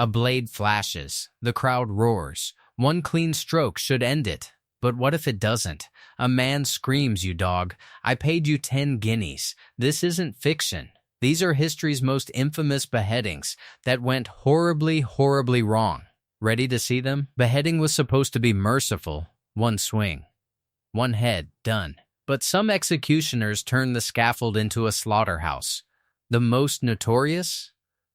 A blade flashes. The crowd roars. One clean stroke should end it. But what if it doesn't? A man screams, "You dog. I paid you 10 guineas. This isn't fiction." These are history's most infamous beheadings that went horribly, horribly wrong. Ready to see them? Beheading was supposed to be merciful. One swing. One head, done. But some executioners turned the scaffold into a slaughterhouse. The most notorious?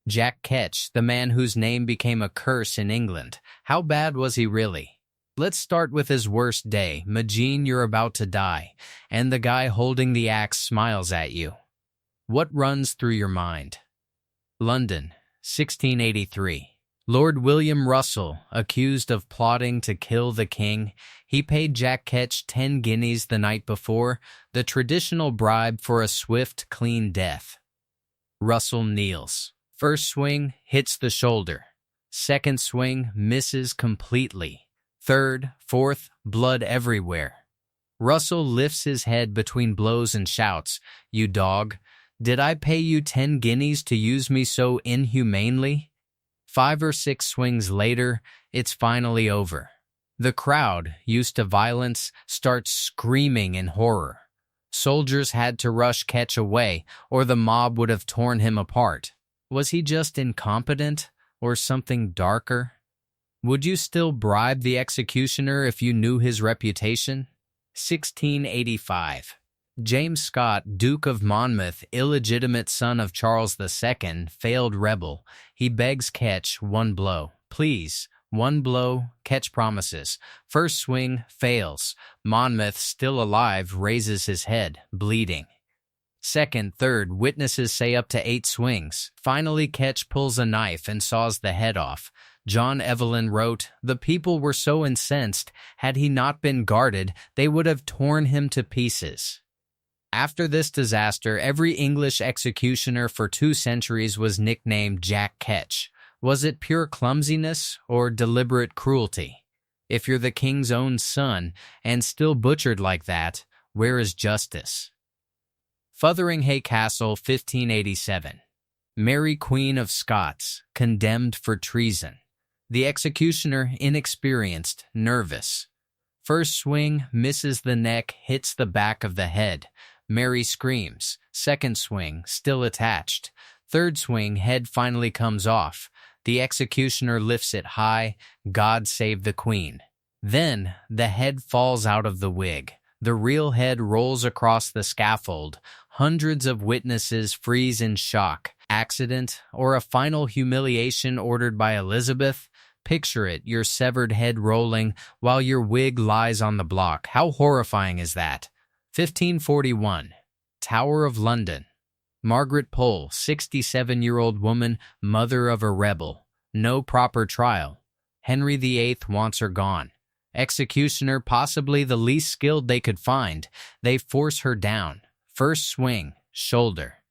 Jack Ketch, the man whose name became a curse in England. How bad was he really? Let's start with his worst day. Imagine you're about to die, and the guy holding the axe smiles at you. What runs through your mind? London, 1683. Lord William Russell, accused of plotting to kill the king, he paid Jack Ketch 10 guineas the night before, the traditional bribe for a swift, clean death. Russell kneels. First swing hits the shoulder. Second swing misses completely. Third, fourth, blood everywhere. Russell lifts his head between blows and shouts, "You dog, did I pay you 10 guineas to use me so inhumanely?" 5 or 6 swings later, it's finally over. The crowd, used to violence, starts screaming in horror. Soldiers had to rush Ketch away, or the mob would have torn him apart. Was he just incompetent, or something darker? Would you still bribe the executioner if you knew his reputation? 1685. James Scott, Duke of Monmouth, illegitimate son of Charles II, failed rebel. He begs Ketch, "One blow. Please, one blow." Ketch promises. First swing, fails. Monmouth, still alive, raises his head, bleeding. Second, third, witnesses say up to 8 swings. Finally, Ketch pulls a knife and saws the head off. John Evelyn wrote, "The people were so incensed, had he not been guarded, they would have torn him to pieces." After this disaster, every English executioner for 2 centuries was nicknamed Jack Ketch. Was it pure clumsiness or deliberate cruelty? If you're the king's own son and still butchered like that, where is justice? Fotheringhay Castle, 1587. Mary Queen of Scots, condemned for treason. The executioner, inexperienced, nervous. First swing, misses the neck, hits the back of the head. Mary screams. Second swing, still attached. Third swing, head finally comes off. The executioner lifts it high. God save the queen. Then, the head falls out of the wig. The real head rolls across the scaffold. Hundreds of witnesses freeze in shock. Accident or a final humiliation ordered by Elizabeth? Picture it, your severed head rolling while your wig lies on the block. How horrifying is that? 1541. Tower of London. Margaret Pole, 67-year-old woman, mother of a rebel. No proper trial. Henry VIII wants her gone. Executioner, possibly the least skilled they could find. They force her down. First swing, shoulder.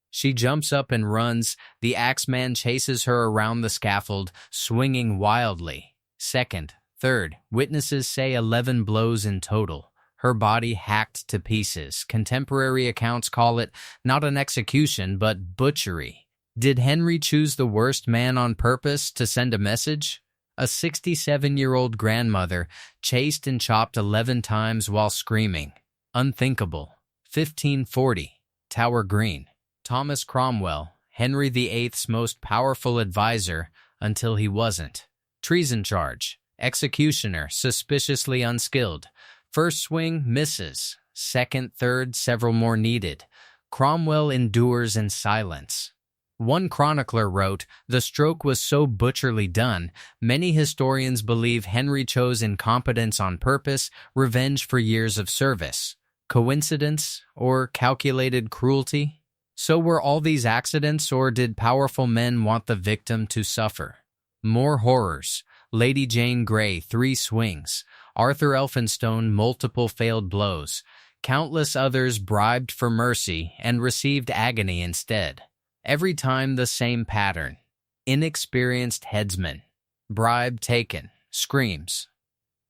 She jumps up and runs. The axeman chases her around the scaffold, swinging wildly. Second, third, witnesses say 11 blows in total. Her body hacked to pieces. Contemporary accounts call it not an execution, but butchery. Did Henry choose the worst man on purpose to send a message? A 67-year-old grandmother chased and chopped 11 times while screaming. Unthinkable. 1540. Tower Green. Thomas Cromwell, Henry VIII's most powerful advisor until he wasn't. Treason charge. Executioner, suspiciously unskilled. First swing, misses. Second, third, several more needed. Cromwell endures in silence. One chronicler wrote, "The stroke was so butcherly done, many historians believe Henry chose incompetence on purpose, revenge for years of service." Coincidence or calculated cruelty? So were all these accidents, or did powerful men want the victim to suffer? More horrors. Lady Jane Grey, 3 swings. Arthur Elphinstone, multiple failed blows. Countless others bribed for mercy and received agony instead. Every time the same pattern. Inexperienced headsman. Bribe taken. Screams.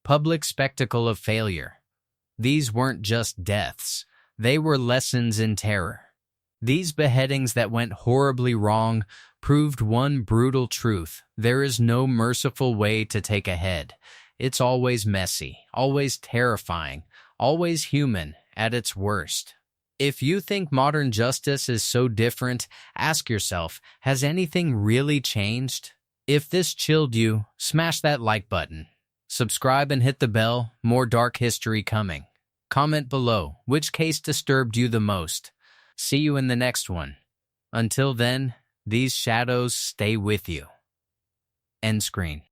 Public spectacle of failure. These weren't just deaths. They were lessons in terror. These beheadings that went horribly wrong proved one brutal truth. There is no merciful way to take a head. It's always messy, always terrifying, always human at its worst. If you think modern justice is so different, ask yourself, has anything really changed? If this chilled you, smash that like button. Subscribe and hit the bell, more dark history coming. Comment below, which case disturbed you the most? See you in the next one. Until then, these shadows stay with you. End screen.